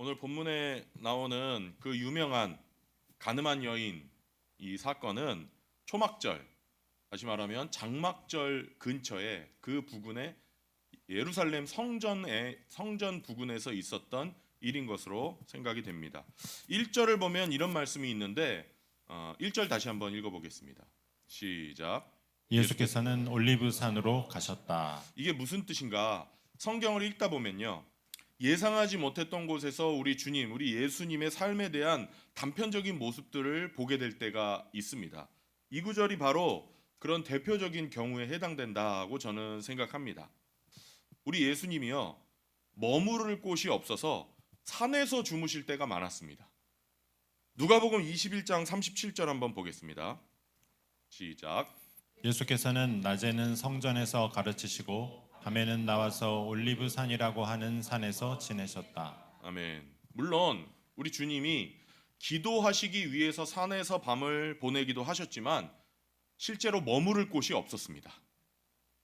오늘 본문에 나오는 그 유명한 가늠한 여인 이 사건은 초막절, 다시 말하면 장막절 근처에 그 부근에 예루살렘 성전 부근에서 있었던 일인 것으로 생각이 됩니다. 1절을 보면 이런 말씀이 있는데 1절 다시 한번 읽어보겠습니다. 시작. 예수께서는 올리브산으로 가셨다. 이게 무슨 뜻인가? 성경을 읽다 보면요, 예상하지 못했던 곳에서 우리 주님, 우리 예수님의 삶에 대한 단편적인 모습들을 보게 될 때가 있습니다. 이 구절이 바로 그런 대표적인 경우에 해당된다고 저는 생각합니다. 우리 예수님이요, 머무를 곳이 없어서 산에서 주무실 때가 많았습니다. 누가복음 21장 37절 한번 보겠습니다. 시작. 예수께서는 낮에는 성전에서 가르치시고 밤에는 나와서 올리브산이라고 하는 산에서 지내셨다. 아멘. 물론 우리 주님이 기도하시기 위해서 산에서 밤을 보내기도 하셨지만 실제로 머무를 곳이 없었습니다.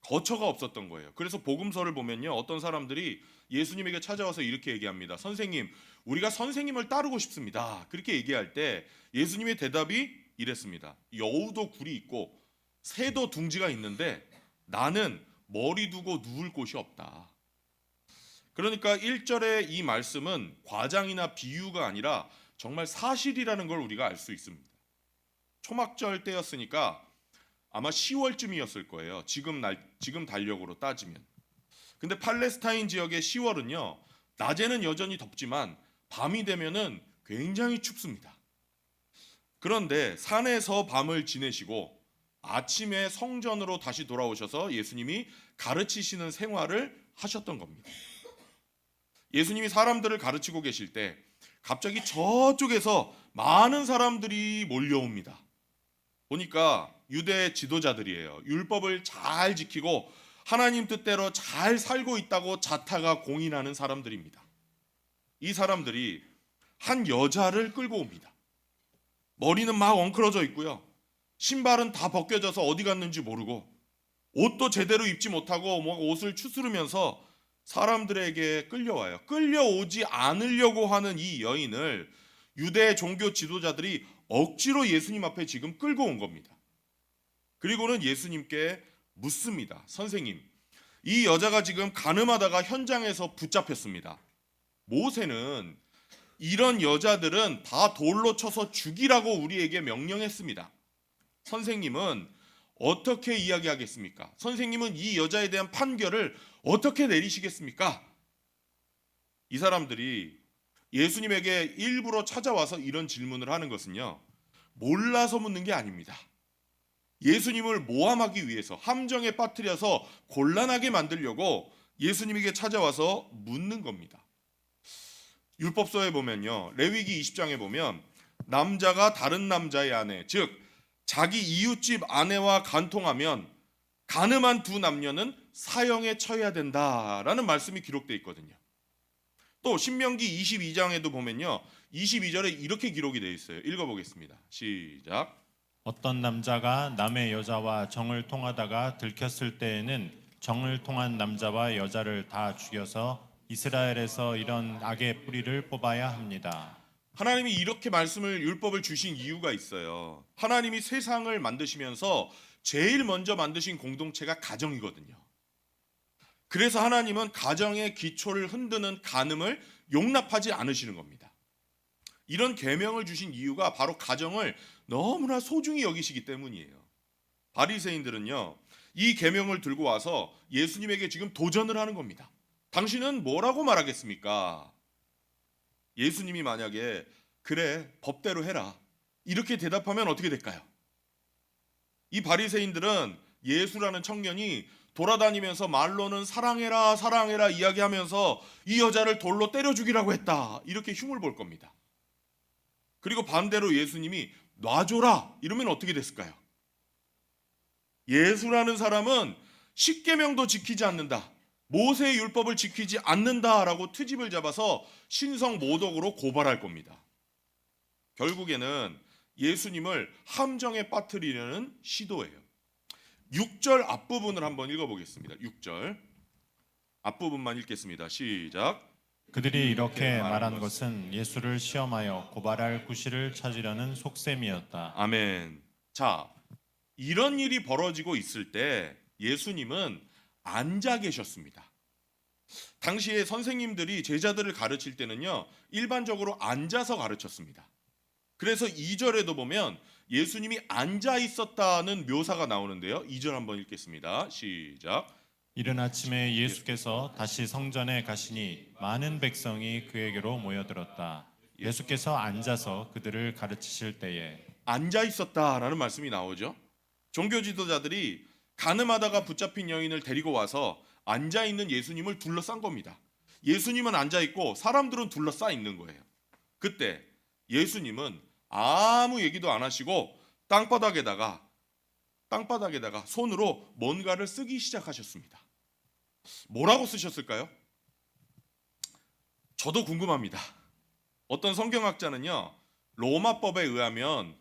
거처가 없었던 거예요. 그래서 복음서를 보면요, 어떤 사람들이 예수님에게 찾아와서 이렇게 얘기합니다. 선생님, 우리가 선생님을 따르고 싶습니다. 그렇게 얘기할 때 예수님의 대답이 이랬습니다. 여우도 굴이 있고 새도 둥지가 있는데 나는 머리 두고 누울 곳이 없다. 그러니까 1절의 이 말씀은 과장이나 비유가 아니라 정말 사실이라는 걸 우리가 알 수 있습니다. 초막절 때였으니까 아마 10월쯤이었을 거예요. 지금 달력으로 따지면. 근데 팔레스타인 지역의 10월은요, 낮에는 여전히 덥지만 밤이 되면은 굉장히 춥습니다. 그런데 산에서 밤을 지내시고 아침에 성전으로 다시 돌아오셔서 예수님이 가르치시는 생활을 하셨던 겁니다. 예수님이 사람들을 가르치고 계실 때 갑자기 저쪽에서 많은 사람들이 몰려옵니다. 보니까 유대 지도자들이에요. 율법을 잘 지키고 하나님 뜻대로 잘 살고 있다고 자타가 공인하는 사람들입니다. 이 사람들이 한 여자를 끌고 옵니다. 머리는 막 엉클어져 있고요, 신발은 다 벗겨져서 어디 갔는지 모르고 옷도 제대로 입지 못하고 옷을 추스르면서 사람들에게 끌려와요. 끌려오지 않으려고 하는 이 여인을 유대 종교 지도자들이 억지로 예수님 앞에 지금 끌고 온 겁니다. 그리고는 예수님께 묻습니다. 선생님, 이 여자가 지금 간음하다가 현장에서 붙잡혔습니다. 모세는 이런 여자들은 다 돌로 쳐서 죽이라고 우리에게 명령했습니다. 선생님은 어떻게 이야기하겠습니까? 선생님은 이 여자에 대한 판결을 어떻게 내리시겠습니까? 이 사람들이 예수님에게 일부러 찾아와서 이런 질문을 하는 것은요, 몰라서 묻는 게 아닙니다. 예수님을 모함하기 위해서, 함정에 빠뜨려서 곤란하게 만들려고 예수님에게 찾아와서 묻는 겁니다. 율법서에 보면요, 레위기 20장에 보면 남자가 다른 남자의 아내, 즉 자기 이웃집 아내와 간통하면 간음한 두 남녀는 사형에 처해야 된다라는 말씀이 기록되어 있거든요. 또 신명기 22장에도 보면요, 22절에 이렇게 기록이 되어 있어요. 읽어보겠습니다. 시작. 어떤 남자가 남의 여자와 정을 통하다가 들켰을 때에는 정을 통한 남자와 여자를 다 죽여서 이스라엘에서 이런 악의 뿌리를 뽑아야 합니다. 하나님이 이렇게 율법을 주신 이유가 있어요. 하나님이 세상을 만드시면서 제일 먼저 만드신 공동체가 가정이거든요. 그래서 하나님은 가정의 기초를 흔드는 간음을 용납하지 않으시는 겁니다. 이런 계명을 주신 이유가 바로 가정을 너무나 소중히 여기시기 때문이에요. 바리새인들은요, 이 계명을 들고 와서 예수님에게 지금 도전을 하는 겁니다. 당신은 뭐라고 말하겠습니까? 예수님이 만약에 그래, 법대로 해라, 이렇게 대답하면 어떻게 될까요? 이 바리새인들은 예수라는 청년이 돌아다니면서 말로는 사랑해라 사랑해라 이야기하면서 이 여자를 돌로 때려 죽이라고 했다, 이렇게 흉을 볼 겁니다. 그리고 반대로 예수님이 놔줘라 이러면 어떻게 됐을까요? 예수라는 사람은 십계명도 지키지 않는다, 모세의 율법을 지키지 않는다라고 트집을 잡아서 신성모독으로 고발할 겁니다. 결국에는 예수님을 함정에 빠뜨리려는 시도예요. 6절 앞부분을 한번 읽어보겠습니다. 6절 앞부분만 읽겠습니다. 시작. 그들이 이렇게 말한 것은 예수를 시험하여 고발할 구실을 찾으려는 속셈이었다. 아멘. 자, 이런 일이 벌어지고 있을 때 예수님은 앉아 계셨습니다. 당시에 선생님들이 제자들을 가르칠 때는요, 일반적으로 앉아서 가르쳤습니다. 그래서 2절에도 보면 예수님이 앉아 있었다는 묘사가 나오는데요. 2절 한번 읽겠습니다. 시작. 이른 아침에 예수께서 다시 성전에 가시니 많은 백성이 그에게로 모여들었다. 예수께서 앉아서 그들을 가르치실 때에 앉아 있었다라는 말씀이 나오죠. 종교 지도자들이 가늠하다가 붙잡힌 여인을 데리고 와서 앉아 있는 예수님을 둘러싼 겁니다. 예수님은 앉아 있고 사람들은 둘러싸 있는 거예요. 그때 예수님은 아무 얘기도 안 하시고 땅바닥에다가 손으로 뭔가를 쓰기 시작하셨습니다. 뭐라고 쓰셨을까요? 저도 궁금합니다. 어떤 성경학자는요, 로마법에 의하면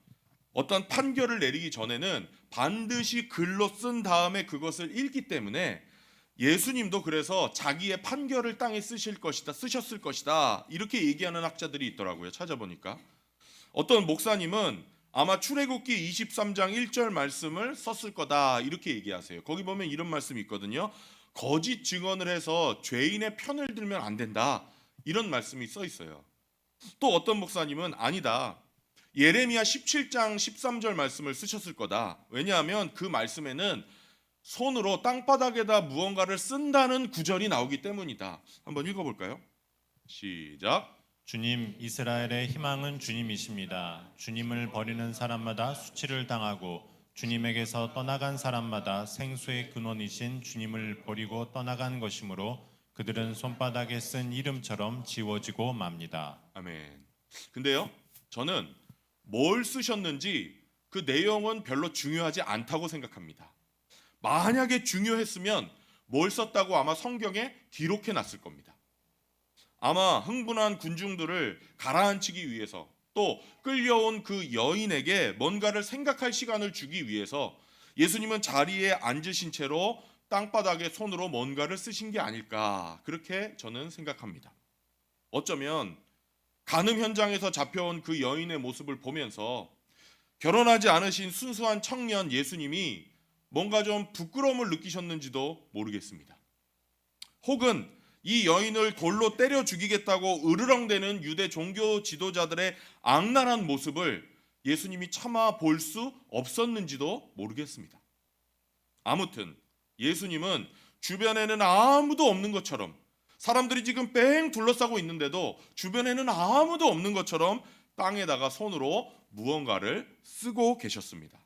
어떤 판결을 내리기 전에는 반드시 글로 쓴 다음에 그것을 읽기 때문에 예수님도 그래서 자기의 판결을 땅에 쓰셨을 것이다 이렇게 얘기하는 학자들이 있더라고요. 찾아보니까 어떤 목사님은 아마 출애굽기 23장 1절 말씀을 썼을 거다 이렇게 얘기하세요. 거기 보면 이런 말씀이 있거든요. 거짓 증언을 해서 죄인의 편을 들면 안 된다 이런 말씀이 써 있어요. 또 어떤 목사님은 아니다, 예레미야 17장 13절 말씀을 쓰셨을 거다. 왜냐하면 그 말씀에는 손으로 땅바닥에다 무언가를 쓴다는 구절이 나오기 때문이다. 한번 읽어볼까요? 시작. 주님, 이스라엘의 희망은 주님이십니다. 주님을 버리는 사람마다 수치를 당하고 주님에게서 떠나간 사람마다 생수의 근원이신 주님을 버리고 떠나간 것이므로 그들은 손바닥에 쓴 이름처럼 지워지고 맙니다. 아멘. 근데요, 저는 뭘 쓰셨는지 그 내용은 별로 중요하지 않다고 생각합니다. 만약에 중요했으면 뭘 썼다고 아마 성경에 기록해 놨을 겁니다. 아마 흥분한 군중들을 가라앉히기 위해서 또 끌려온 그 여인에게 뭔가를 생각할 시간을 주기 위해서 예수님은 자리에 앉으신 채로 땅바닥에 손으로 뭔가를 쓰신 게 아닐까 그렇게 저는 생각합니다. 어쩌면 간음 현장에서 잡혀온 그 여인의 모습을 보면서 결혼하지 않으신 순수한 청년 예수님이 뭔가 좀 부끄러움을 느끼셨는지도 모르겠습니다. 혹은 이 여인을 돌로 때려 죽이겠다고 으르렁대는 유대 종교 지도자들의 악랄한 모습을 예수님이 차마 볼 수 없었는지도 모르겠습니다. 아무튼 예수님은 주변에는 아무도 없는 것처럼, 사람들이 지금 뺑 둘러싸고 있는데도 주변에는 아무도 없는 것처럼 땅에다가 손으로 무언가를 쓰고 계셨습니다.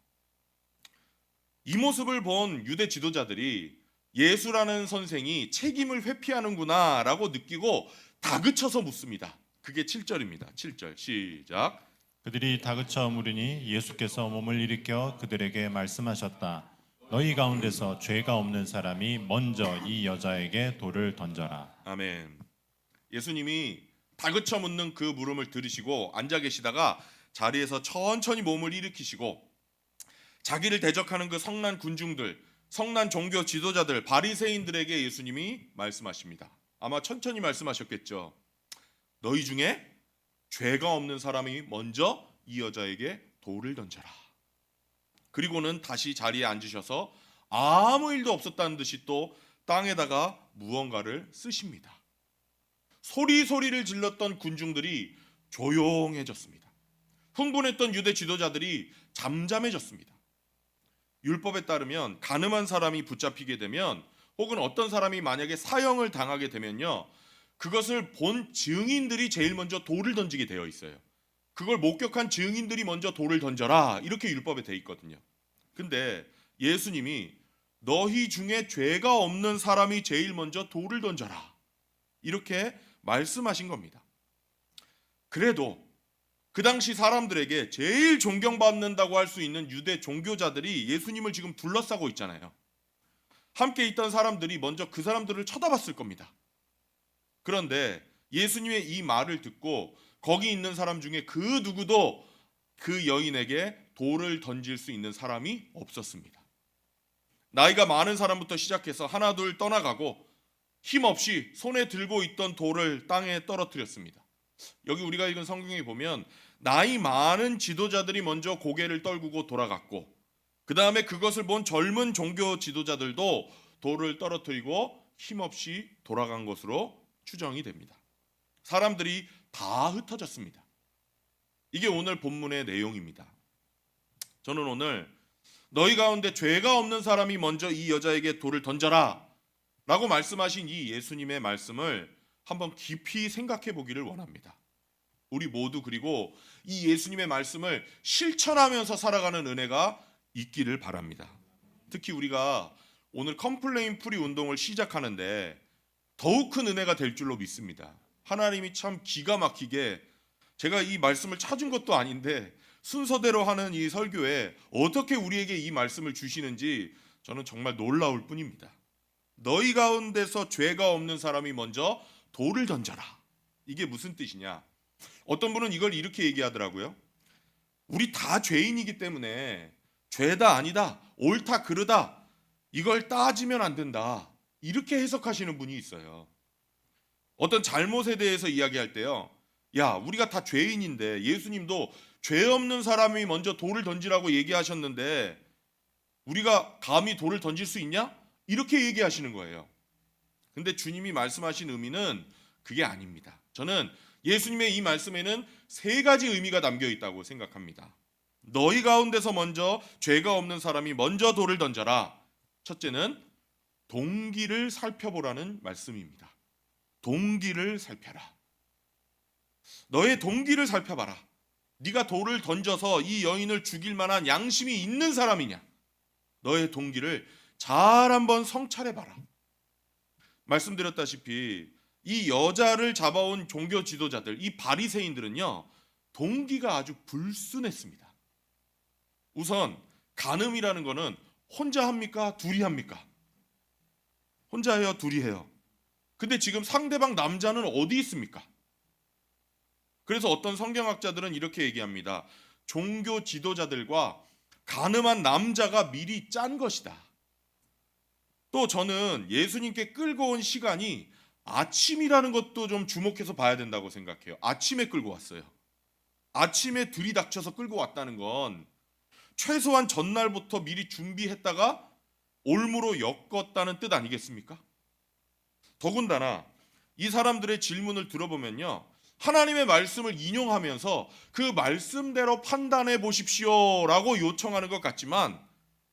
이 모습을 본 유대 지도자들이 예수라는 선생이 책임을 회피하는구나 라고 느끼고 다그쳐서 묻습니다. 그게 7절입니다. 7절 시작. 그들이 다그쳐 물으니 예수께서 몸을 일으켜 그들에게 말씀하셨다. 너희 가운데서 죄가 없는 사람이 먼저 이 여자에게 돌을 던져라. 아멘. 예수님이 다그쳐 묻는 그 물음을 들으시고 앉아 계시다가 자리에서 천천히 몸을 일으키시고 자기를 대적하는 그 성난 군중들, 성난 종교 지도자들, 바리새인들에게 예수님이 말씀하십니다. 아마 천천히 말씀하셨겠죠. 너희 중에 죄가 없는 사람이 먼저 이 여자에게 돌을 던져라. 그리고는 다시 자리에 앉으셔서 아무 일도 없었다는 듯이 또 땅에다가 무언가를 쓰십니다. 소리를 질렀던 군중들이 조용해졌습니다. 흥분했던 유대 지도자들이 잠잠해졌습니다. 율법에 따르면 간음한 사람이 붙잡히게 되면 혹은 어떤 사람이 만약에 사형을 당하게 되면요, 그것을 본 증인들이 제일 먼저 돌을 던지게 되어 있어요. 그걸 목격한 증인들이 먼저 돌을 던져라 이렇게 율법에 되어 있거든요. 근데 예수님이 너희 중에 죄가 없는 사람이 제일 먼저 돌을 던져라 이렇게 말씀하신 겁니다. 그래도 그 당시 사람들에게 제일 존경받는다고 할 수 있는 유대 종교자들이 예수님을 지금 둘러싸고 있잖아요. 함께 있던 사람들이 먼저 그 사람들을 쳐다봤을 겁니다. 그런데 예수님의 이 말을 듣고 거기 있는 사람 중에 그 누구도 그 여인에게 돌을 던질 수 있는 사람이 없었습니다. 나이가 많은 사람부터 시작해서 하나 둘 떠나가고 힘없이 손에 들고 있던 돌을 땅에 떨어뜨렸습니다. 여기 우리가 읽은 성경에 보면 나이 많은 지도자들이 먼저 고개를 떨구고 돌아갔고, 그 다음에 그것을 본 젊은 종교 지도자들도 돌을 떨어뜨리고 힘없이 돌아간 것으로 추정이 됩니다. 사람들이 다 흩어졌습니다. 이게 오늘 본문의 내용입니다. 저는 오늘 너희 가운데 죄가 없는 사람이 먼저 이 여자에게 돌을 던져라 라고 말씀하신 이 예수님의 말씀을 한번 깊이 생각해 보기를 원합니다. 우리 모두 그리고 이 예수님의 말씀을 실천하면서 살아가는 은혜가 있기를 바랍니다. 특히 우리가 오늘 컴플레인 프리 운동을 시작하는데 더욱 큰 은혜가 될 줄로 믿습니다. 하나님이 참 기가 막히게, 제가 이 말씀을 찾은 것도 아닌데 순서대로 하는 이 설교에 어떻게 우리에게 이 말씀을 주시는지 저는 정말 놀라울 뿐입니다. 너희 가운데서 죄가 없는 사람이 먼저 돌을 던져라. 이게 무슨 뜻이냐? 어떤 분은 이걸 이렇게 얘기하더라고요. 우리 다 죄인이기 때문에 죄다 아니다, 옳다 그르다, 이걸 따지면 안 된다, 이렇게 해석하시는 분이 있어요. 어떤 잘못에 대해서 이야기할 때요, 야, 우리가 다 죄인인데 예수님도 죄 없는 사람이 먼저 돌을 던지라고 얘기하셨는데 우리가 감히 돌을 던질 수 있냐? 이렇게 얘기하시는 거예요. 근데 주님이 말씀하신 의미는 그게 아닙니다. 저는 예수님의 이 말씀에는 세 가지 의미가 담겨 있다고 생각합니다. 너희 가운데서 먼저 죄가 없는 사람이 먼저 돌을 던져라. 첫째는 동기를 살펴보라는 말씀입니다. 동기를 살펴라. 너의 동기를 살펴봐라. 네가 돌을 던져서 이 여인을 죽일 만한 양심이 있는 사람이냐? 너의 동기를 잘 한번 성찰해봐라. 말씀드렸다시피 이 여자를 잡아온 종교 지도자들, 이 바리새인들은요, 동기가 아주 불순했습니다. 우선 간음이라는 거는 혼자 합니까? 둘이 합니까? 혼자 해요? 둘이 해요? 근데 지금 상대방 남자는 어디 있습니까? 그래서 어떤 성경학자들은 이렇게 얘기합니다. 종교 지도자들과 간음한 남자가 미리 짠 것이다. 또 저는 예수님께 끌고 온 시간이 아침이라는 것도 좀 주목해서 봐야 된다고 생각해요. 아침에 끌고 왔어요. 아침에 들이닥쳐서 끌고 왔다는 건 최소한 전날부터 미리 준비했다가 올무로 엮었다는 뜻 아니겠습니까? 더군다나 이 사람들의 질문을 들어보면요, 하나님의 말씀을 인용하면서 그 말씀대로 판단해 보십시오라고 요청하는 것 같지만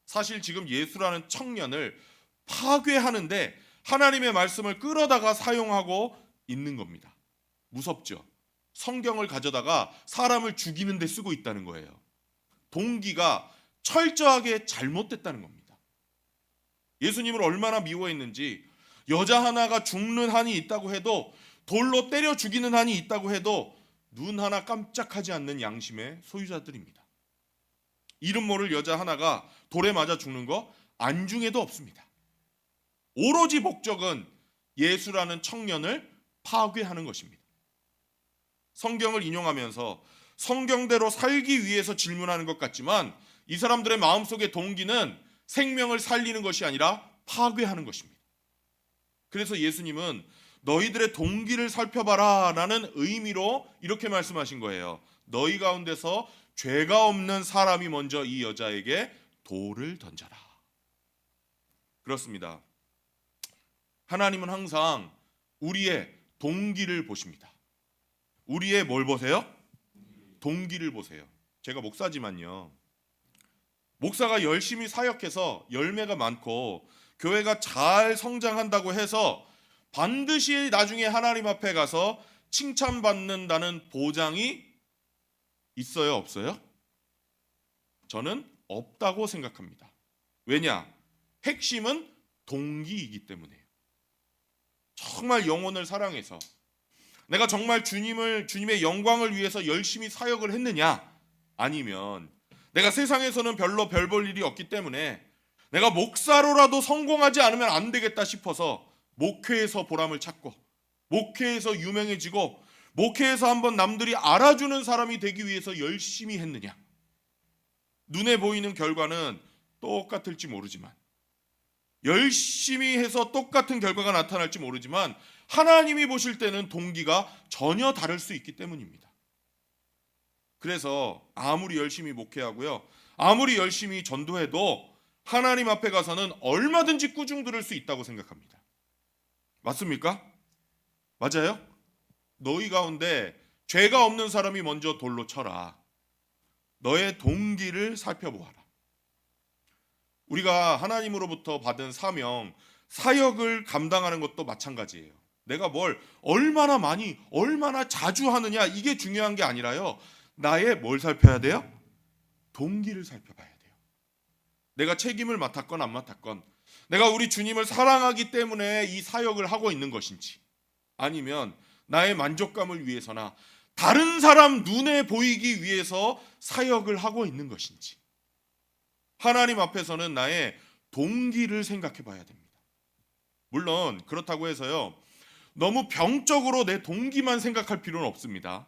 사실 지금 예수라는 청년을 파괴하는데 하나님의 말씀을 끌어다가 사용하고 있는 겁니다. 무섭죠? 성경을 가져다가 사람을 죽이는 데 쓰고 있다는 거예요. 동기가 철저하게 잘못됐다는 겁니다. 예수님을 얼마나 미워했는지, 여자 하나가 죽는 한이 있다고 해도, 돌로 때려 죽이는 한이 있다고 해도 눈 하나 깜짝하지 않는 양심의 소유자들입니다. 이름 모를 여자 하나가 돌에 맞아 죽는 거 안중에도 없습니다. 오로지 목적은 예수라는 청년을 파괴하는 것입니다. 성경을 인용하면서 성경대로 살기 위해서 질문하는 것 같지만 이 사람들의 마음속의 동기는 생명을 살리는 것이 아니라 파괴하는 것입니다. 그래서 예수님은 너희들의 동기를 살펴봐라 라는 의미로 이렇게 말씀하신 거예요. 너희 가운데서 죄가 없는 사람이 먼저 이 여자에게 돌을 던져라. 그렇습니다. 하나님은 항상 우리의 동기를 보십니다. 우리의 뭘 보세요? 동기를 보세요. 제가 목사지만요, 목사가 열심히 사역해서 열매가 많고 교회가 잘 성장한다고 해서 반드시 나중에 하나님 앞에 가서 칭찬받는다는 보장이 있어요? 없어요? 저는 없다고 생각합니다. 왜냐? 핵심은 동기이기 때문에요. 정말 영혼을 사랑해서 내가 정말 주님의 영광을 위해서 열심히 사역을 했느냐, 아니면 내가 세상에서는 별로 별 볼 일이 없기 때문에 내가 목사로라도 성공하지 않으면 안 되겠다 싶어서 목회에서 보람을 찾고 목회에서 유명해지고 목회에서 한번 남들이 알아주는 사람이 되기 위해서 열심히 했느냐. 눈에 보이는 결과는 똑같을지 모르지만 열심히 해서 똑같은 결과가 나타날지 모르지만 하나님이 보실 때는 동기가 전혀 다를 수 있기 때문입니다. 그래서 아무리 열심히 목회하고요, 아무리 열심히 전도해도 하나님 앞에 가서는 얼마든지 꾸중 들을 수 있다고 생각합니다. 맞습니까? 맞아요? 너희 가운데 죄가 없는 사람이 먼저 돌로 쳐라. 너의 동기를 살펴보아라. 우리가 하나님으로부터 받은 사명, 사역을 감당하는 것도 마찬가지예요. 내가 뭘 얼마나 많이, 얼마나 자주 하느냐, 이게 중요한 게 아니라요, 나의 뭘 살펴야 돼요? 동기를 살펴봐야 돼요. 내가 책임을 맡았건 안 맡았건, 내가 우리 주님을 사랑하기 때문에 이 사역을 하고 있는 것인지, 아니면 나의 만족감을 위해서나 다른 사람 눈에 보이기 위해서 사역을 하고 있는 것인지, 하나님 앞에서는 나의 동기를 생각해 봐야 됩니다. 물론 그렇다고 해서요, 너무 병적으로 내 동기만 생각할 필요는 없습니다.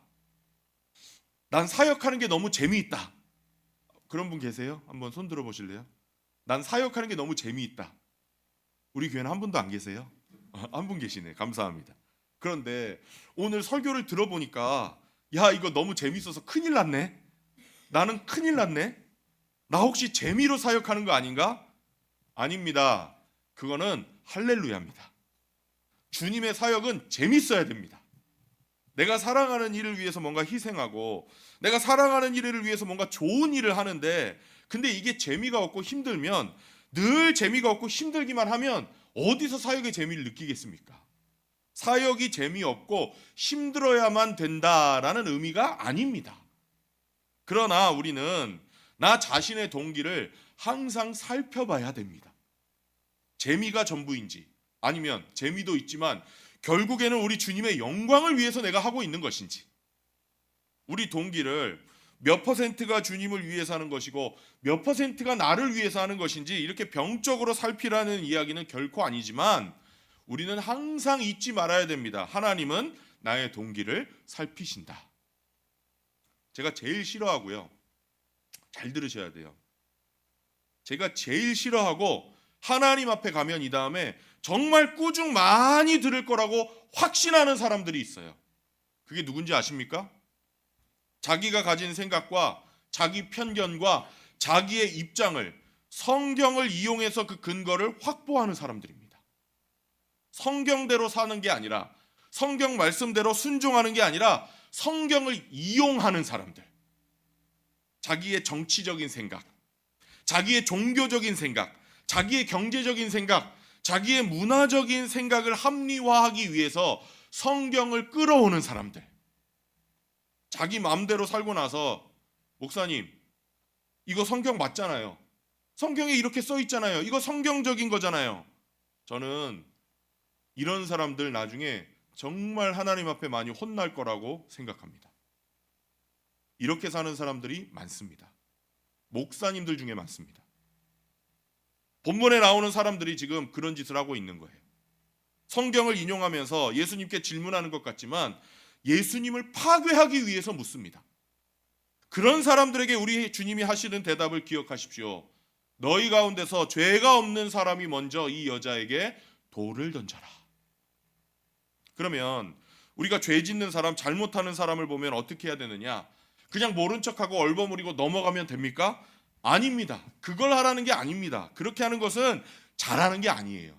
난 사역하는 게 너무 재미있다. 그런 분 계세요? 한번 손 들어 보실래요? 난 사역하는 게 너무 재미있다. 우리 교회는 한 분도 안 계세요? 한 분 계시네. 감사합니다. 그런데 오늘 설교를 들어보니까, 야, 이거 너무 재밌어서 큰일 났네. 나는 큰일 났네. 나 혹시 재미로 사역하는 거 아닌가? 아닙니다. 그거는 할렐루야입니다. 주님의 사역은 재밌어야 됩니다. 내가 사랑하는 일을 위해서 뭔가 희생하고, 내가 사랑하는 일을 위해서 뭔가 좋은 일을 하는데, 근데 이게 재미가 없고 힘들면, 늘 재미가 없고 힘들기만 하면 어디서 사역의 재미를 느끼겠습니까? 사역이 재미없고 힘들어야만 된다라는 의미가 아닙니다. 그러나 우리는 나 자신의 동기를 항상 살펴봐야 됩니다. 재미가 전부인지, 아니면 재미도 있지만 결국에는 우리 주님의 영광을 위해서 내가 하고 있는 것인지, 우리 동기를 몇 퍼센트가 주님을 위해서 하는 것이고 몇 퍼센트가 나를 위해서 하는 것인지 이렇게 병적으로 살피라는 이야기는 결코 아니지만, 우리는 항상 잊지 말아야 됩니다. 하나님은 나의 동기를 살피신다. 제가 제일 싫어하고요, 잘 들으셔야 돼요, 제가 제일 싫어하고 하나님 앞에 가면 이 다음에 정말 꾸중 많이 들을 거라고 확신하는 사람들이 있어요. 그게 누군지 아십니까? 자기가 가진 생각과 자기 편견과 자기의 입장을, 성경을 이용해서 그 근거를 확보하는 사람들입니다. 성경대로 사는 게 아니라, 성경 말씀대로 순종하는 게 아니라 성경을 이용하는 사람들. 자기의 정치적인 생각, 자기의 종교적인 생각, 자기의 경제적인 생각, 자기의 문화적인 생각을 합리화하기 위해서 성경을 끌어오는 사람들. 자기 마음대로 살고 나서, 목사님, 이거 성경 맞잖아요. 성경에 이렇게 써 있잖아요. 이거 성경적인 거잖아요. 저는 이런 사람들 나중에 정말 하나님 앞에 많이 혼날 거라고 생각합니다. 이렇게 사는 사람들이 많습니다. 목사님들 중에 많습니다. 본문에 나오는 사람들이 지금 그런 짓을 하고 있는 거예요. 성경을 인용하면서 예수님께 질문하는 것 같지만 예수님을 파괴하기 위해서 묻습니다. 그런 사람들에게 우리 주님이 하시는 대답을 기억하십시오. 너희 가운데서 죄가 없는 사람이 먼저 이 여자에게 돌을 던져라. 그러면 우리가 죄 짓는 사람, 잘못하는 사람을 보면 어떻게 해야 되느냐? 그냥 모른 척하고 얼버무리고 넘어가면 됩니까? 아닙니다. 그걸 하라는 게 아닙니다. 그렇게 하는 것은 잘하는 게 아니에요.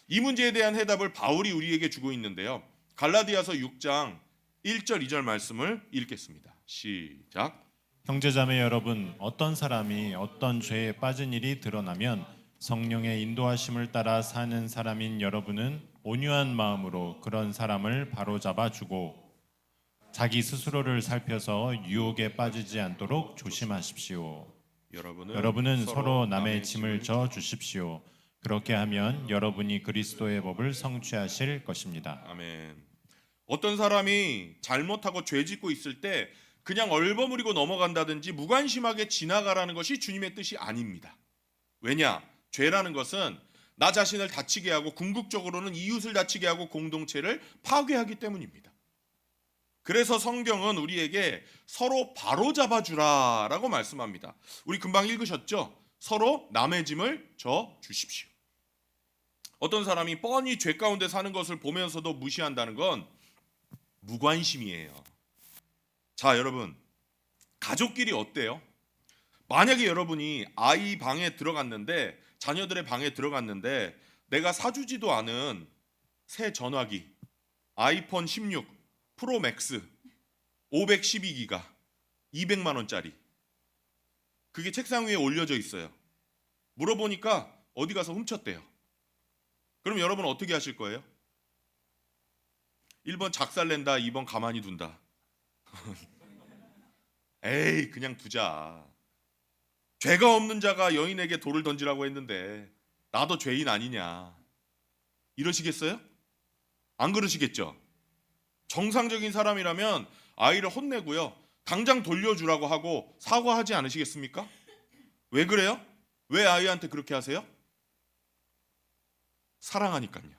이 문제에 대한 해답을 바울이 우리에게 주고 있는데요, 갈라디아서 6장 1절 2절 말씀을 읽겠습니다. 시작. 형제자매 여러분, 어떤 사람이 어떤 죄에 빠진 일이 드러나면 성령의 인도하심을 따라 사는 사람인 여러분은 온유한 마음으로 그런 사람을 바로잡아 주고 자기 스스로를 살펴서 유혹에 빠지지 않도록 조심하십시오. 여러분은 서로 남의 짐을 져 주십시오. 그렇게 하면 여러분이 그리스도의 법을 성취하실 것입니다. 아멘. 어떤 사람이 잘못하고 죄 짓고 있을 때 그냥 얼버무리고 넘어간다든지 무관심하게 지나가라는 것이 주님의 뜻이 아닙니다. 왜냐? 죄라는 것은 나 자신을 다치게 하고 궁극적으로는 이웃을 다치게 하고 공동체를 파괴하기 때문입니다. 그래서 성경은 우리에게 서로 바로잡아 주라라고 말씀합니다. 우리 금방 읽으셨죠? 서로 남의 짐을 져 주십시오. 어떤 사람이 뻔히 죄 가운데 사는 것을 보면서도 무시한다는 건 무관심이에요. 자, 여러분, 가족끼리 어때요? 만약에 여러분이 아이 방에 들어갔는데, 자녀들의 방에 들어갔는데 내가 사주지도 않은 새 전화기 아이폰 16 프로 맥스 512기가 200만 원짜리, 그게 책상 위에 올려져 있어요. 물어보니까 어디 가서 훔쳤대요. 그럼 여러분 어떻게 하실 거예요? 1번 작살낸다, 2번 가만히 둔다. 에이, 그냥 두자. 죄가 없는 자가 여인에게 돌을 던지라고 했는데 나도 죄인 아니냐, 이러시겠어요? 안 그러시겠죠? 정상적인 사람이라면 아이를 혼내고요, 당장 돌려주라고 하고 사과하지 않으시겠습니까? 왜 그래요? 왜 아이한테 그렇게 하세요? 사랑하니까요.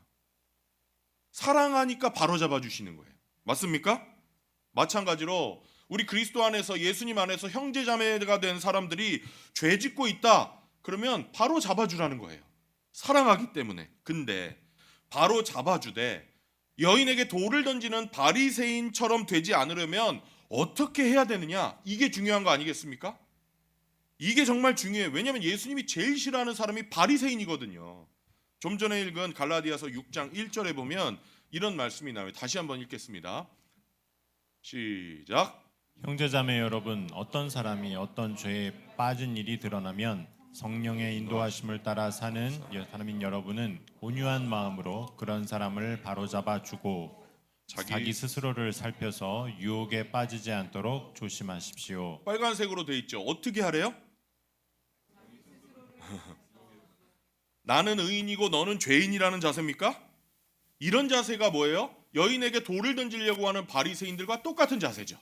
사랑하니까 바로잡아 주시는 거예요. 맞습니까? 마찬가지로 우리 그리스도 안에서, 예수님 안에서 형제자매가 된 사람들이 죄 짓고 있다 그러면 바로 잡아주라는 거예요. 사랑하기 때문에. 근데 바로 잡아주되 여인에게 돌을 던지는 바리새인처럼 되지 않으려면 어떻게 해야 되느냐, 이게 중요한 거 아니겠습니까? 이게 정말 중요해요. 왜냐하면 예수님이 제일 싫어하는 사람이 바리새인이거든요. 좀 전에 읽은 갈라디아서 6장 1절에 보면 이런 말씀이 나와요. 다시 한번 읽겠습니다. 시작. 형제자매 여러분, 어떤 사람이 어떤 죄에 빠진 일이 드러나면 성령의 인도하심을 따라 사는 사람인 여러분은 온유한 마음으로 그런 사람을 바로잡아 주고 자기 스스로를 살펴서 유혹에 빠지지 않도록 조심하십시오. 빨간색으로 돼 있죠. 어떻게 하래요? 나는 의인이고 너는 죄인이라는 자세입니까? 이런 자세가 뭐예요? 여인에게 돌을 던지려고 하는 바리새인들과 똑같은 자세죠.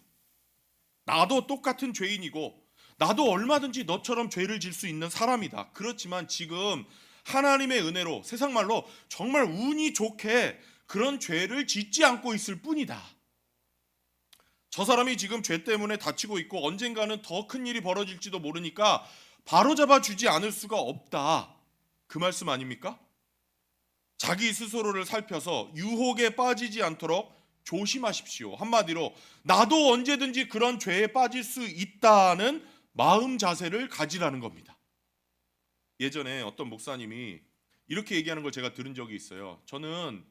나도 똑같은 죄인이고 나도 얼마든지 너처럼 죄를 질 수 있는 사람이다. 그렇지만 지금 하나님의 은혜로, 세상 말로 정말 운이 좋게 그런 죄를 짓지 않고 있을 뿐이다. 저 사람이 지금 죄 때문에 다치고 있고 언젠가는 더 큰 일이 벌어질지도 모르니까 바로잡아 주지 않을 수가 없다. 그 말씀 아닙니까? 자기 스스로를 살펴서 유혹에 빠지지 않도록 조심하십시오. 한마디로 나도 언제든지 그런 죄에 빠질 수 있다는 마음 자세를 가지라는 겁니다. 예전에 어떤 목사님이 이렇게 얘기하는 걸 제가 들은 적이 있어요. 저는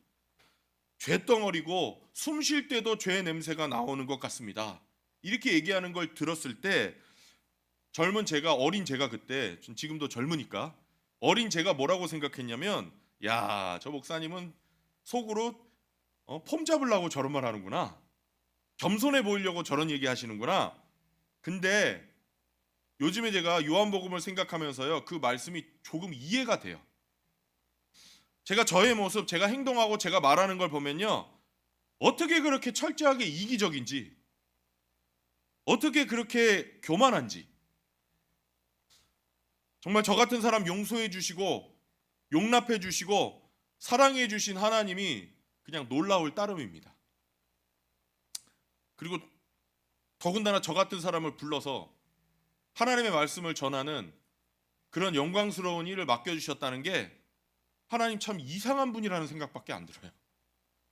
죄덩어리고 숨 쉴 때도 죄 냄새가 나오는 것 같습니다. 이렇게 얘기하는 걸 들었을 때 젊은 제가, 어린 제가, 그때 지금도 젊으니까 어린 제가 뭐라고 생각했냐면, 야, 저 목사님은 속으로 폼 잡으려고 저런 말 하는구나, 겸손해 보이려고 저런 얘기 하시는구나. 근데 요즘에 제가 요한복음을 생각하면서요, 그 말씀이 조금 이해가 돼요. 제가 저의 모습, 제가 행동하고 제가 말하는 걸 보면요, 어떻게 그렇게 철저하게 이기적인지, 어떻게 그렇게 교만한지, 정말 저 같은 사람 용서해 주시고 용납해 주시고 사랑해 주신 하나님이 그냥 놀라울 따름입니다. 그리고 더군다나 저 같은 사람을 불러서 하나님의 말씀을 전하는 그런 영광스러운 일을 맡겨주셨다는 게 하나님 참 이상한 분이라는 생각밖에 안 들어요.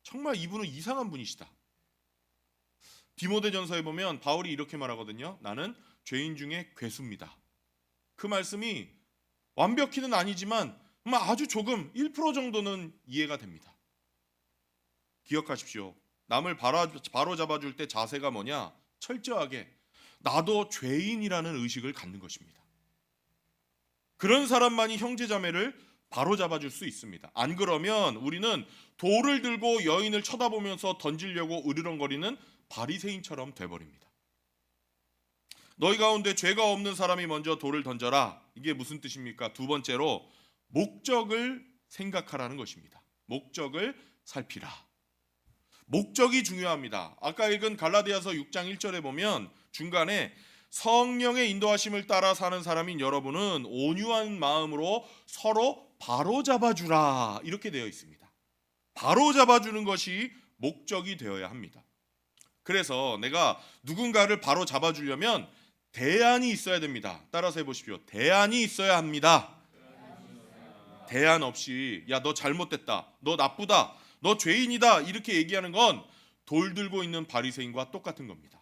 정말 이분은 이상한 분이시다. 디모데전서에 보면 바울이 이렇게 말하거든요. 나는 죄인 중에 괴수입니다. 그 말씀이 완벽히는 아니지만 아주 조금 1% 정도는 이해가 됩니다. 기억하십시오. 남을 바로잡아 줄 때 자세가 뭐냐? 철저하게 나도 죄인이라는 의식을 갖는 것입니다. 그런 사람만이 형제자매를 바로잡아 줄 수 있습니다. 안 그러면 우리는 돌을 들고 여인을 쳐다보면서 던지려고 으르렁거리는 바리새인처럼 돼버립니다. 너희 가운데 죄가 없는 사람이 먼저 돌을 던져라. 이게 무슨 뜻입니까? 두 번째로 목적을 생각하라는 것입니다. 목적을 살피라. 목적이 중요합니다. 아까 읽은 갈라디아서 6장 1절에 보면 중간에 성령의 인도하심을 따라 사는 사람인 여러분은 온유한 마음으로 서로 바로잡아주라, 이렇게 되어 있습니다. 바로잡아주는 것이 목적이 되어야 합니다. 그래서 내가 누군가를 바로잡아주려면 대안이 있어야 됩니다. 따라서 해보십시오. 대안이 있어야 합니다. 대안 없이 야, 너 잘못됐다, 너 나쁘다, 너 죄인이다 이렇게 얘기하는 건 돌 들고 있는 바리새인과 똑같은 겁니다.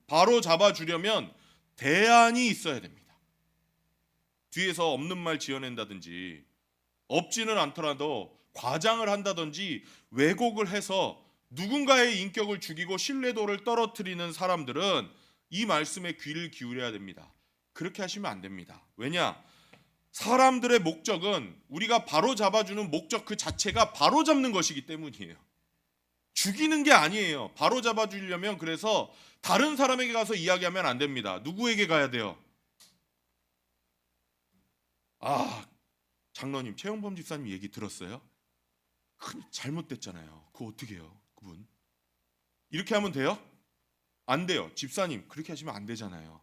바로 잡아주려면 대안이 있어야 됩니다. 뒤에서 없는 말 지어낸다든지, 없지는 않더라도 과장을 한다든지 왜곡을 해서 누군가의 인격을 죽이고 신뢰도를 떨어뜨리는 사람들은 이 말씀에 귀를 기울여야 됩니다. 그렇게 하시면 안 됩니다. 왜냐? 사람들의 목적은 우리가 바로 잡아주는 목적 그 자체가 바로 잡는 것이기 때문이에요. 죽이는 게 아니에요. 바로 잡아주려면 그래서 다른 사람에게 가서 이야기하면 안 됩니다. 누구에게 가야 돼요? 장로님, 최영범 집사님 얘기 들었어요? 잘못됐잖아요. 그거 어떻게 해요? 그분 이렇게 하면 돼요? 안 돼요. 집사님, 그렇게 하시면 안 되잖아요.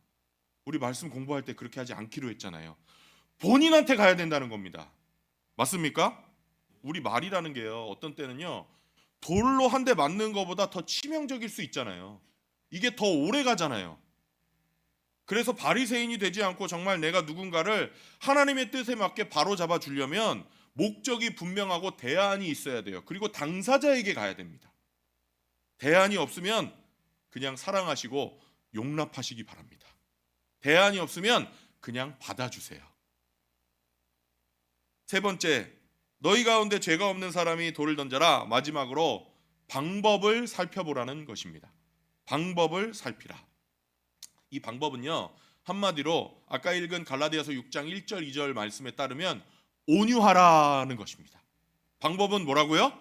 우리 말씀 공부할 때 그렇게 하지 않기로 했잖아요. 본인한테 가야 된다는 겁니다. 맞습니까? 우리 말이라는 게요, 어떤 때는요 돌로 한 대 맞는 것보다 더 치명적일 수 있잖아요. 이게 더 오래 가잖아요. 그래서 바리새인이 되지 않고 정말 내가 누군가를 하나님의 뜻에 맞게 바로 잡아 주려면 목적이 분명하고 대안이 있어야 돼요. 그리고 당사자에게 가야 됩니다. 대안이 없으면 그냥 사랑하시고 용납하시기 바랍니다. 대안이 없으면 그냥 받아주세요. 세 번째, 너희 가운데 죄가 없는 사람이 돌을 던져라. 마지막으로 방법을 살펴보라는 것입니다. 방법을 살피라. 이 방법은요, 한마디로 아까 읽은 갈라디아서 6장 1절 2절 말씀에 따르면 온유하라는 것입니다. 방법은 뭐라고요?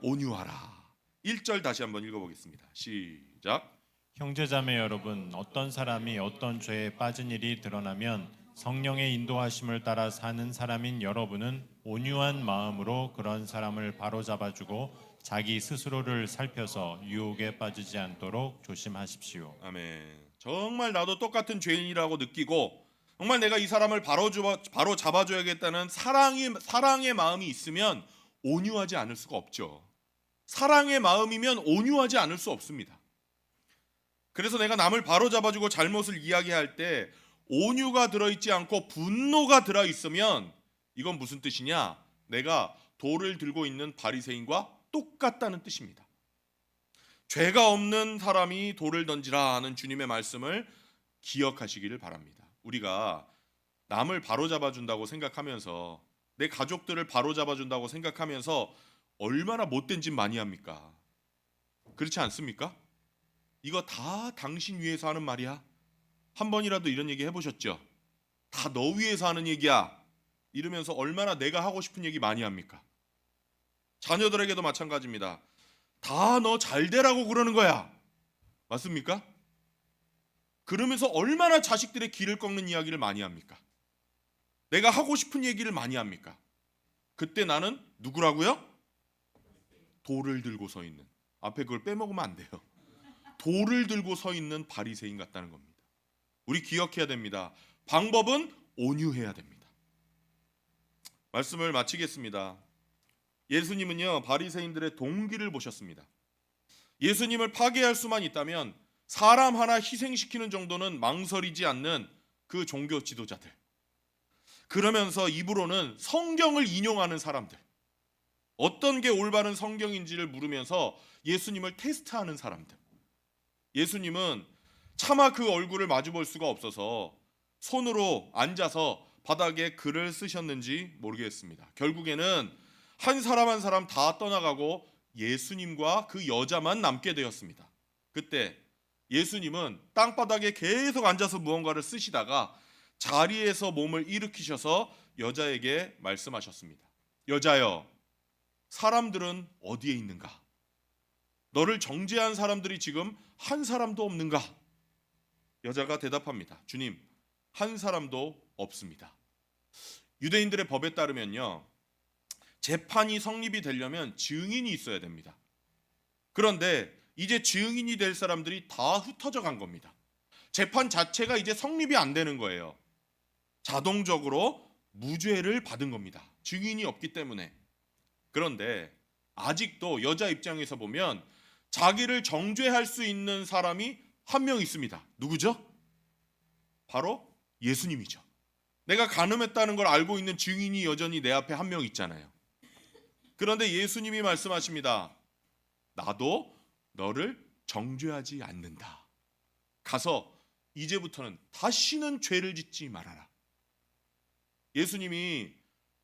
온유하라. 1절 다시 한번 읽어보겠습니다. 시작. 형제자매 여러분, 어떤 사람이 어떤 죄에 빠진 일이 드러나면 성령의 인도하심을 따라 사는 사람인 여러분은 온유한 마음으로 그런 사람을 바로잡아주고 자기 스스로를 살펴서 유혹에 빠지지 않도록 조심하십시오. 아멘. 정말 나도 똑같은 죄인이라고 느끼고 정말 내가 이 사람을 바로 잡아줘야겠다는 사랑의 마음이 있으면 온유하지 않을 수가 없죠. 사랑의 마음이면 온유하지 않을 수 없습니다. 그래서 내가 남을 바로 잡아주고 잘못을 이야기할 때 온유가 들어있지 않고 분노가 들어있으면 이건 무슨 뜻이냐? 내가 돌을 들고 있는 바리새인과 똑같다는 뜻입니다. 죄가 없는 사람이 돌을 던지라 하는 주님의 말씀을 기억하시기를 바랍니다. 우리가 남을 바로잡아준다고 생각하면서, 내 가족들을 바로잡아준다고 생각하면서 얼마나 못된 짓 많이 합니까? 그렇지 않습니까? 이거 다 당신 위해서 하는 말이야. 한 번이라도 이런 얘기 해보셨죠? 다 너 위해서 하는 얘기야. 이러면서 얼마나 내가 하고 싶은 얘기 많이 합니까? 자녀들에게도 마찬가지입니다. 다 너 잘 되라고 그러는 거야. 맞습니까? 그러면서 얼마나 자식들의 길을 꺾는 이야기를 많이 합니까? 내가 하고 싶은 얘기를 많이 합니까? 그때 나는 누구라고요? 돌을 들고 서 있는, 앞에 그걸 빼먹으면 안 돼요. 돌을 들고 서 있는 바리새인 같다는 겁니다. 우리 기억해야 됩니다. 방법은 온유해야 됩니다. 말씀을 마치겠습니다. 예수님은요, 바리새인들의 동기를 보셨습니다. 예수님을 파괴할 수만 있다면 사람 하나 희생시키는 정도는 망설이지 않는 그 종교 지도자들, 그러면서 입으로는 성경을 인용하는 사람들, 어떤 게 올바른 성경인지를 물으면서 예수님을 테스트하는 사람들. 예수님은 차마 그 얼굴을 마주볼 수가 없어서 손으로 앉아서 바닥에 글을 쓰셨는지 모르겠습니다. 결국에는 한 사람 한 사람 다 떠나가고 예수님과 그 여자만 남게 되었습니다. 그때 예수님은 땅바닥에 계속 앉아서 무언가를 쓰시다가 자리에서 몸을 일으키셔서 여자에게 말씀하셨습니다. 여자여, 사람들은 어디에 있는가? 너를 정죄한 사람들이 지금 한 사람도 없는가? 여자가 대답합니다. 주님, 한 사람도 없습니다. 유대인들의 법에 따르면요, 재판이 성립이 되려면 증인이 있어야 됩니다. 그런데 이제 증인이 될 사람들이 다 흩어져 간 겁니다. 재판 자체가 이제 성립이 안 되는 거예요. 자동적으로 무죄를 받은 겁니다. 증인이 없기 때문에. 그런데 아직도 여자 입장에서 보면 자기를 정죄할 수 있는 사람이 한 명 있습니다. 누구죠? 바로 예수님이죠. 내가 간음했다는 걸 알고 있는 증인이 여전히 내 앞에 한 명 있잖아요. 그런데 예수님이 말씀하십니다. 나도 너를 정죄하지 않는다. 가서 이제부터는 다시는 죄를 짓지 말아라. 예수님이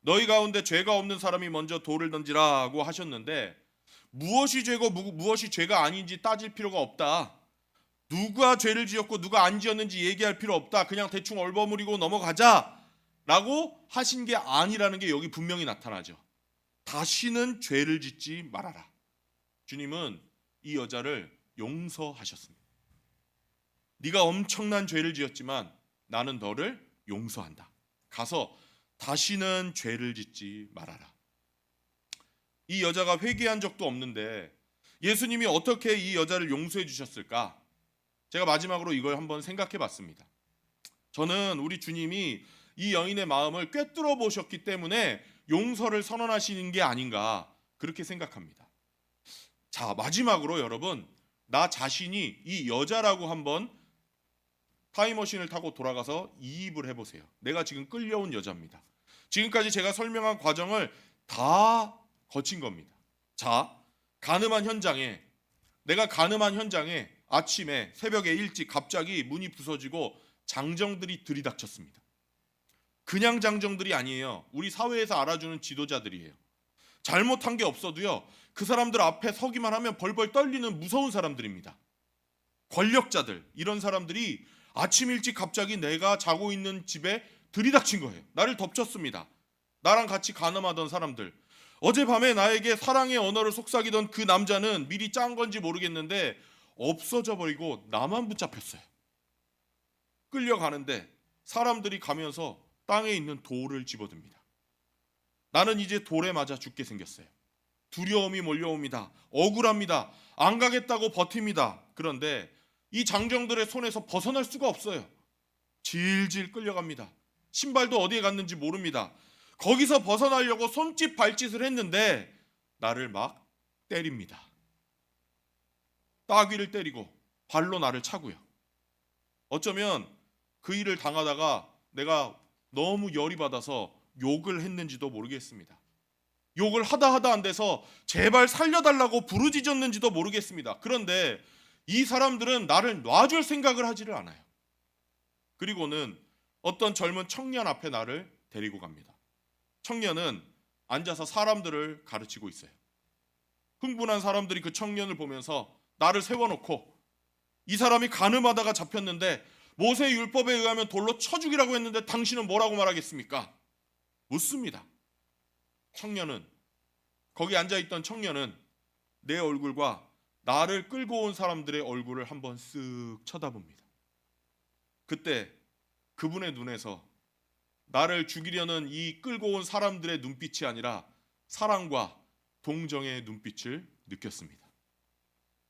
너희 가운데 죄가 없는 사람이 먼저 돌을 던지라고 하셨는데 무엇이 죄고 무엇이 죄가 아닌지 따질 필요가 없다. 누가 죄를 지었고 누가 안 지었는지 얘기할 필요 없다. 그냥 대충 얼버무리고 넘어가자 라고 하신 게 아니라는 게 여기 분명히 나타나죠. 다시는 죄를 짓지 말아라. 주님은 이 여자를 용서하셨습니다. 네가 엄청난 죄를 지었지만 나는 너를 용서한다. 가서 다시는 죄를 짓지 말아라. 이 여자가 회개한 적도 없는데 예수님이 어떻게 이 여자를 용서해 주셨을까? 제가 마지막으로 이걸 한번 생각해 봤습니다. 저는 우리 주님이 이 여인의 마음을 꿰뚫어 보셨기 때문에 용서를 선언하시는 게 아닌가 그렇게 생각합니다. 자, 마지막으로 여러분, 나 자신이 이 여자라고 한번 타임머신을 타고 돌아가서 이입을 해보세요. 내가 지금 끌려온 여자입니다. 지금까지 제가 설명한 과정을 다 거친 겁니다. 자, 내가 가늠한 현장에 아침에 새벽에 일찍 갑자기 문이 부서지고 장정들이 들이닥쳤습니다. 그냥 장정들이 아니에요. 우리 사회에서 알아주는 지도자들이에요. 잘못한 게 없어도요, 그 사람들 앞에 서기만 하면 벌벌 떨리는 무서운 사람들입니다. 권력자들, 이런 사람들이 아침 일찍 갑자기 내가 자고 있는 집에 들이닥친 거예요. 나를 덮쳤습니다. 나랑 같이 간음하던 사람들. 어젯밤에 나에게 사랑의 언어를 속삭이던 그 남자는 미리 짠 건지 모르겠는데 없어져 버리고 나만 붙잡혔어요. 끌려가는데 사람들이 가면서 땅에 있는 돌을 집어듭니다. 나는 이제 돌에 맞아 죽게 생겼어요. 두려움이 몰려옵니다. 억울합니다. 안 가겠다고 버팁니다. 그런데 이 장정들의 손에서 벗어날 수가 없어요. 질질 끌려갑니다. 신발도 어디에 갔는지 모릅니다. 거기서 벗어나려고 손짓 발짓을 했는데 나를 막 때립니다. 따귀를 때리고 발로 나를 차고요. 어쩌면 그 일을 당하다가 내가 너무 열이 받아서 욕을 했는지도 모르겠습니다. 욕을 하다 안 돼서 제발 살려달라고 부르짖었는지도 모르겠습니다. 그런데 이 사람들은 나를 놔줄 생각을 하지를 않아요. 그리고는 어떤 젊은 청년 앞에 나를 데리고 갑니다. 청년은 앉아서 사람들을 가르치고 있어요. 흥분한 사람들이 그 청년을 보면서 나를 세워놓고 이 사람이 간음하다가 잡혔는데 모세 율법에 의하면 돌로 쳐 죽이라고 했는데 당신은 뭐라고 말하겠습니까? 묻습니다. 거기 앉아있던 청년은 내 얼굴과 나를 끌고 온 사람들의 얼굴을 한번 쓱 쳐다봅니다. 그때 그분의 눈에서 나를 죽이려는 이 끌고 온 사람들의 눈빛이 아니라 사랑과 동정의 눈빛을 느꼈습니다.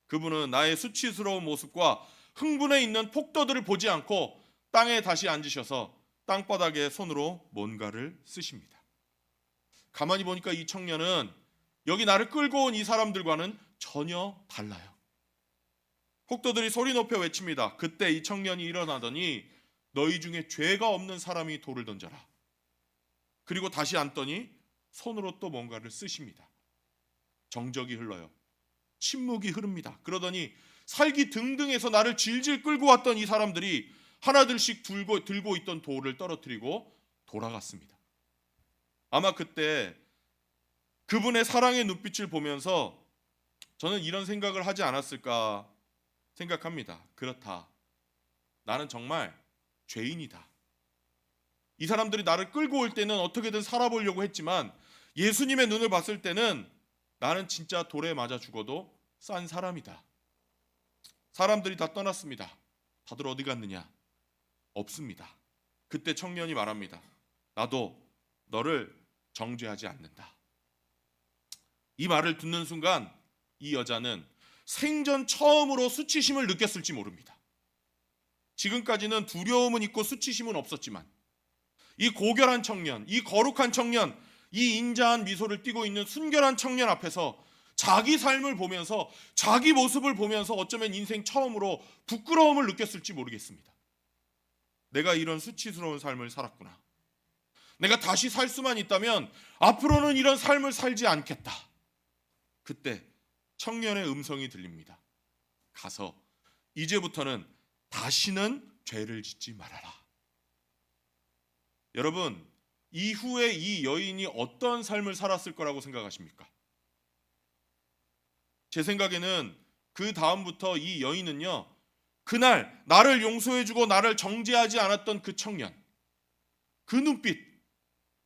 그분은 나의 수치스러운 모습과 흥분해 있는 폭도들을 보지 않고 땅에 다시 앉으셔서 땅바닥에 손으로 뭔가를 쓰십니다. 가만히 보니까 이 청년은 여기 나를 끌고 온 이 사람들과는 전혀 달라요. 폭도들이 소리 높여 외칩니다. 그때 이 청년이 일어나더니 너희 중에 죄가 없는 사람이 돌을 던져라. 그리고 다시 앉더니 손으로 또 뭔가를 쓰십니다. 정적이 흘러요. 침묵이 흐릅니다. 그러더니 살기등등해서 나를 질질 끌고 왔던 이 사람들이 하나둘씩 들고 있던 돌을 떨어뜨리고 돌아갔습니다. 아마 그때 그분의 사랑의 눈빛을 보면서 저는 이런 생각을 하지 않았을까 생각합니다. 그렇다. 나는 정말 죄인이다. 이 사람들이 나를 끌고 올 때는 어떻게든 살아보려고 했지만 예수님의 눈을 봤을 때는 나는 진짜 돌에 맞아 죽어도 싼 사람이다. 사람들이 다 떠났습니다. 다들 어디 갔느냐? 없습니다. 그때 청년이 말합니다. 나도 너를 정죄하지 않는다. 이 말을 듣는 순간 이 여자는 생전 처음으로 수치심을 느꼈을지 모릅니다. 지금까지는 두려움은 있고 수치심은 없었지만 이 고결한 청년, 이 거룩한 청년, 이 인자한 미소를 띠고 있는 순결한 청년 앞에서 자기 삶을 보면서 자기 모습을 보면서 어쩌면 인생 처음으로 부끄러움을 느꼈을지 모르겠습니다. 내가 이런 수치스러운 삶을 살았구나. 내가 다시 살 수만 있다면 앞으로는 이런 삶을 살지 않겠다. 그때 청년의 음성이 들립니다. 가서 이제부터는 다시는 죄를 짓지 말아라. 여러분, 이후에 이 여인이 어떤 삶을 살았을 거라고 생각하십니까? 제 생각에는 그 다음부터 이 여인은요, 그날 나를 용서해주고 나를 정죄하지 않았던 그 청년, 그 눈빛,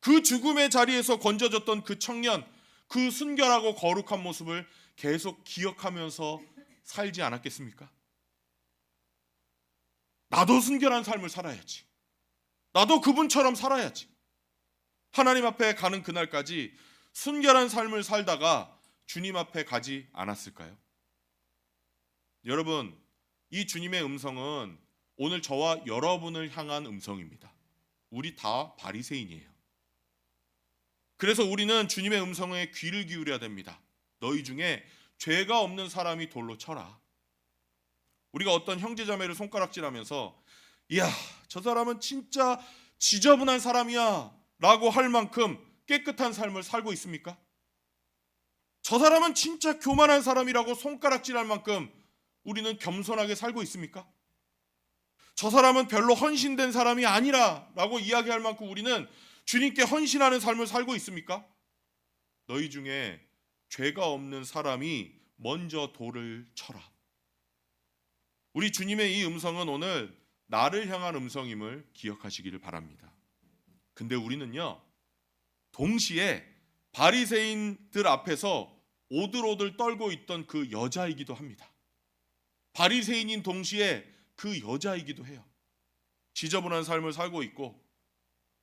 그 죽음의 자리에서 건져졌던 그 청년, 그 순결하고 거룩한 모습을 계속 기억하면서 살지 않았겠습니까? 나도 순결한 삶을 살아야지. 나도 그분처럼 살아야지. 하나님 앞에 가는 그날까지 순결한 삶을 살다가 주님 앞에 가지 않았을까요? 여러분, 이 주님의 음성은 오늘 저와 여러분을 향한 음성입니다. 우리 다 바리새인이에요. 그래서 우리는 주님의 음성에 귀를 기울여야 됩니다. 너희 중에 죄가 없는 사람이 돌로 쳐라. 우리가 어떤 형제자매를 손가락질하면서 이야, 저 사람은 진짜 지저분한 사람이야 라고 할 만큼 깨끗한 삶을 살고 있습니까? 저 사람은 진짜 교만한 사람이라고 손가락질할 만큼 우리는 겸손하게 살고 있습니까? 저 사람은 별로 헌신된 사람이 아니라 라고 이야기할 만큼 우리는 주님께 헌신하는 삶을 살고 있습니까? 너희 중에 죄가 없는 사람이 먼저 돌을 쳐라. 우리 주님의 이 음성은 오늘 나를 향한 음성임을 기억하시기를 바랍니다. 근데 우리는요, 동시에 바리새인들 앞에서 오들오들 떨고 있던 그 여자이기도 합니다. 바리새인인 동시에 그 여자이기도 해요. 지저분한 삶을 살고 있고,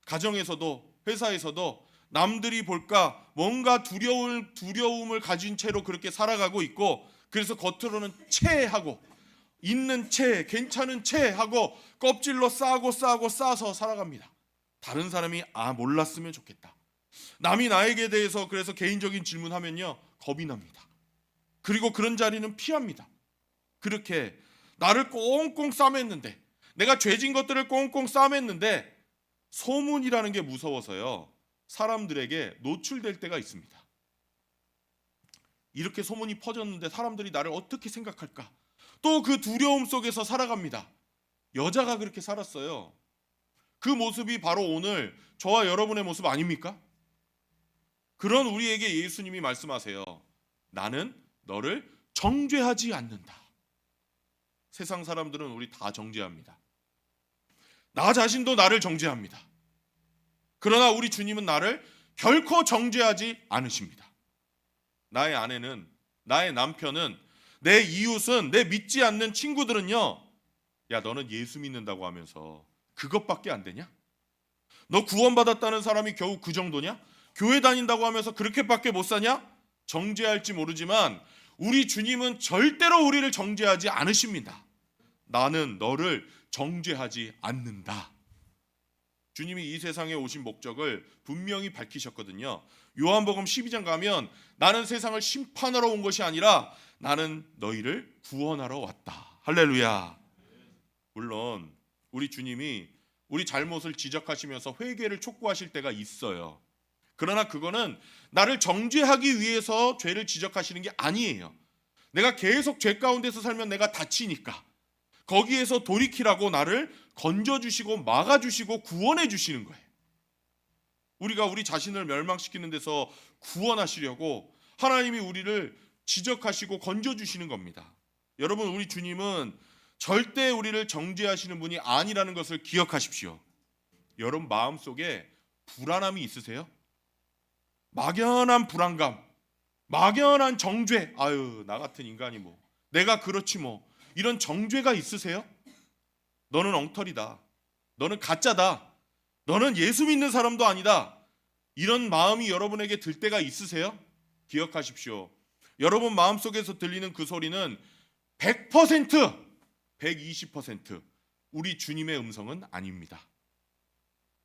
가정에서도 회사에서도 남들이 볼까 뭔가 두려움을 가진 채로 그렇게 살아가고 있고, 그래서 겉으로는 체하고 있는 채, 괜찮은 채 하고 껍질로 싸서 살아갑니다. 다른 사람이 몰랐으면 좋겠다. 남이 나에게 대해서 그래서 개인적인 질문하면요, 겁이 납니다. 그리고 그런 자리는 피합니다. 그렇게 나를 꽁꽁 싸맸는데, 내가 죄진 것들을 꽁꽁 싸맸는데 소문이라는 게 무서워서요, 사람들에게 노출될 때가 있습니다. 이렇게 소문이 퍼졌는데 사람들이 나를 어떻게 생각할까? 또 그 두려움 속에서 살아갑니다. 여자가 그렇게 살았어요. 그 모습이 바로 오늘 저와 여러분의 모습 아닙니까? 그런 우리에게 예수님이 말씀하세요. 나는 너를 정죄하지 않는다. 세상 사람들은 우리 다 정죄합니다. 나 자신도 나를 정죄합니다. 그러나 우리 주님은 나를 결코 정죄하지 않으십니다. 나의 아내는, 나의 남편은, 내 이웃은, 내 믿지 않는 친구들은요, 야, 너는 예수 믿는다고 하면서 그것밖에 안 되냐? 너 구원받았다는 사람이 겨우 그 정도냐? 교회 다닌다고 하면서 그렇게밖에 못 사냐? 정죄할지 모르지만 우리 주님은 절대로 우리를 정죄하지 않으십니다. 나는 너를 정죄하지 않는다. 주님이 이 세상에 오신 목적을 분명히 밝히셨거든요. 요한복음 12장 가면 나는 세상을 심판하러 온 것이 아니라 나는 너희를 구원하러 왔다. 할렐루야. 물론 우리 주님이 우리 잘못을 지적하시면서 회개를 촉구하실 때가 있어요. 그러나 그거는 나를 정죄하기 위해서 죄를 지적하시는 게 아니에요. 내가 계속 죄 가운데서 살면 내가 다치니까 거기에서 돌이키라고 나를 건져주시고 막아주시고 구원해 주시는 거예요. 우리가 우리 자신을 멸망시키는 데서 구원하시려고 하나님이 우리를 지적하시고 건져주시는 겁니다. 여러분, 우리 주님은 절대 우리를 정죄하시는 분이 아니라는 것을 기억하십시오. 여러분 마음속에 불안함이 있으세요? 막연한 불안감, 막연한 정죄, 아유 나 같은 인간이 뭐, 내가 그렇지 뭐, 이런 정죄가 있으세요? 너는 엉터리다, 너는 가짜다, 너는 예수 믿는 사람도 아니다, 이런 마음이 여러분에게 들 때가 있으세요? 기억하십시오. 여러분 마음속에서 들리는 그 소리는 100%, 120% 우리 주님의 음성은 아닙니다.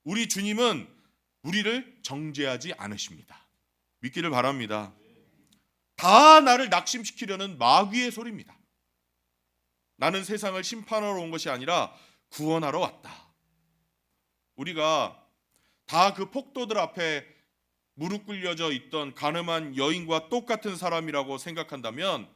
우리 주님은 우리를 정죄하지 않으십니다. 믿기를 바랍니다. 다 나를 낙심시키려는 마귀의 소리입니다. 나는 세상을 심판하러 온 것이 아니라 구원하러 왔다. 우리가 다 그 폭도들 앞에 무릎 꿇려져 있던 가늠한 여인과 똑같은 사람이라고 생각한다면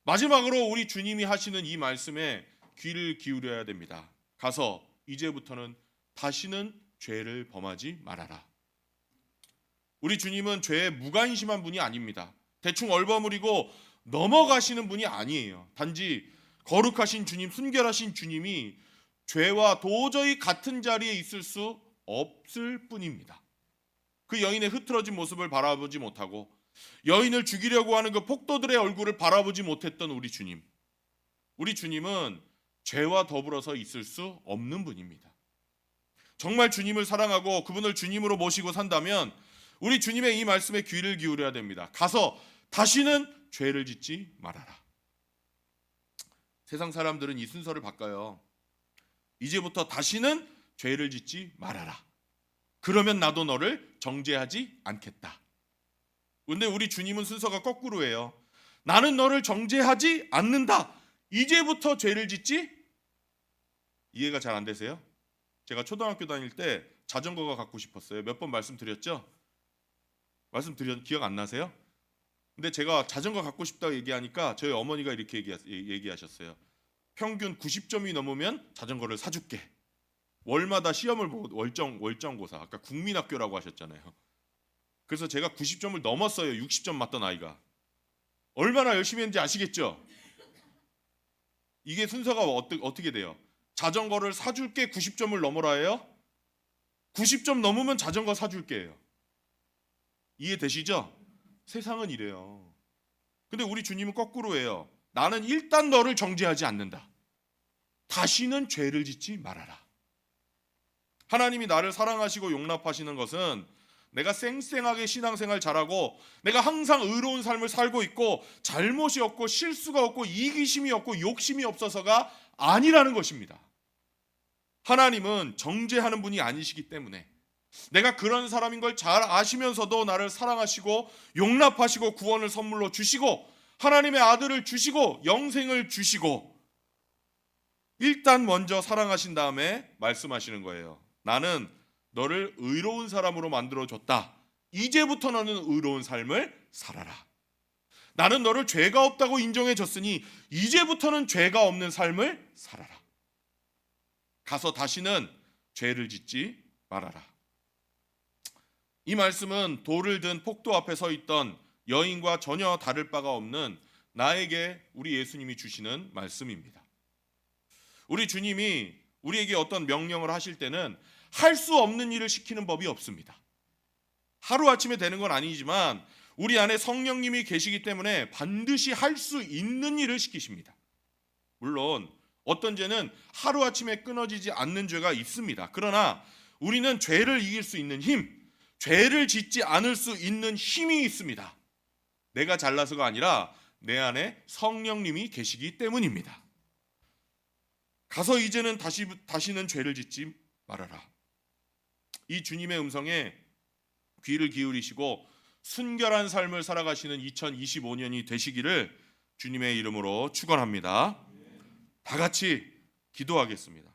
마지막으로 우리 주님이 하시는 이 말씀에 귀를 기울여야 됩니다. 가서 이제부터는 다시는 죄를 범하지 말아라. 우리 주님은 죄에 무관심한 분이 아닙니다. 대충 얼버무리고 넘어가시는 분이 아니에요. 단지 거룩하신 주님, 순결하신 주님이 죄와 도저히 같은 자리에 있을 수 없을 뿐입니다. 그 여인의 흐트러진 모습을 바라보지 못하고 여인을 죽이려고 하는 그 폭도들의 얼굴을 바라보지 못했던 우리 주님. 우리 주님은 죄와 더불어서 있을 수 없는 분입니다. 정말 주님을 사랑하고 그분을 주님으로 모시고 산다면 우리 주님의 이 말씀에 귀를 기울여야 됩니다. 가서 다시는 죄를 짓지 말아라. 세상 사람들은 이 순서를 바꿔요. 이제부터 다시는 죄를 짓지 말아라. 그러면 나도 너를 정죄하지 않겠다. 근데 우리 주님은 순서가 거꾸로예요. 나는 너를 정죄하지 않는다. 이제부터 죄를 짓지? 이해가 잘 안 되세요? 제가 초등학교 다닐 때 자전거가 갖고 싶었어요. 몇 번 말씀드렸죠? 기억 안 나세요? 근데 제가 자전거 갖고 싶다고 얘기하니까 저희 어머니가 이렇게 얘기하셨어요. 평균 90점이 넘으면 자전거를 사줄게. 월마다 시험을 보고 월정고사, 아까 국민학교라고 하셨잖아요. 그래서 제가 90점을 넘었어요. 60점 맞던 아이가. 얼마나 열심히 했는지 아시겠죠? 이게 순서가 어떻게 돼요? 자전거를 사줄게 90점을 넘어라 해요? 90점 넘으면 자전거 사줄게요. 이해되시죠? 세상은 이래요. 근데 우리 주님은 거꾸로예요. 나는 일단 너를 정죄하지 않는다. 다시는 죄를 짓지 말아라. 하나님이 나를 사랑하시고 용납하시는 것은 내가 쌩쌩하게 신앙생활 잘하고 내가 항상 의로운 삶을 살고 있고 잘못이 없고 실수가 없고 이기심이 없고 욕심이 없어서가 아니라는 것입니다. 하나님은 정죄하는 분이 아니시기 때문에 내가 그런 사람인 걸 잘 아시면서도 나를 사랑하시고 용납하시고 구원을 선물로 주시고 하나님의 아들을 주시고 영생을 주시고 일단 먼저 사랑하신 다음에 말씀하시는 거예요. 나는 너를 의로운 사람으로 만들어줬다. 이제부터 너는 의로운 삶을 살아라. 나는 너를 죄가 없다고 인정해줬으니 이제부터는 죄가 없는 삶을 살아라. 가서 다시는 죄를 짓지 말아라. 이 말씀은 돌을 든 폭도 앞에 서 있던 여인과 전혀 다를 바가 없는 나에게 우리 예수님이 주시는 말씀입니다. 우리 주님이 우리에게 어떤 명령을 하실 때는 할 수 없는 일을 시키는 법이 없습니다. 하루아침에 되는 건 아니지만 우리 안에 성령님이 계시기 때문에 반드시 할 수 있는 일을 시키십니다. 물론 어떤 죄는 하루아침에 끊어지지 않는 죄가 있습니다. 그러나 우리는 죄를 이길 수 있는 힘, 죄를 짓지 않을 수 있는 힘이 있습니다. 내가 잘나서가 아니라 내 안에 성령님이 계시기 때문입니다. 가서 이제는 다시는 죄를 짓지 말아라. 이 주님의 음성에 귀를 기울이시고 순결한 삶을 살아가시는 2025년이 되시기를 주님의 이름으로 축원합니다. 다 같이 기도하겠습니다.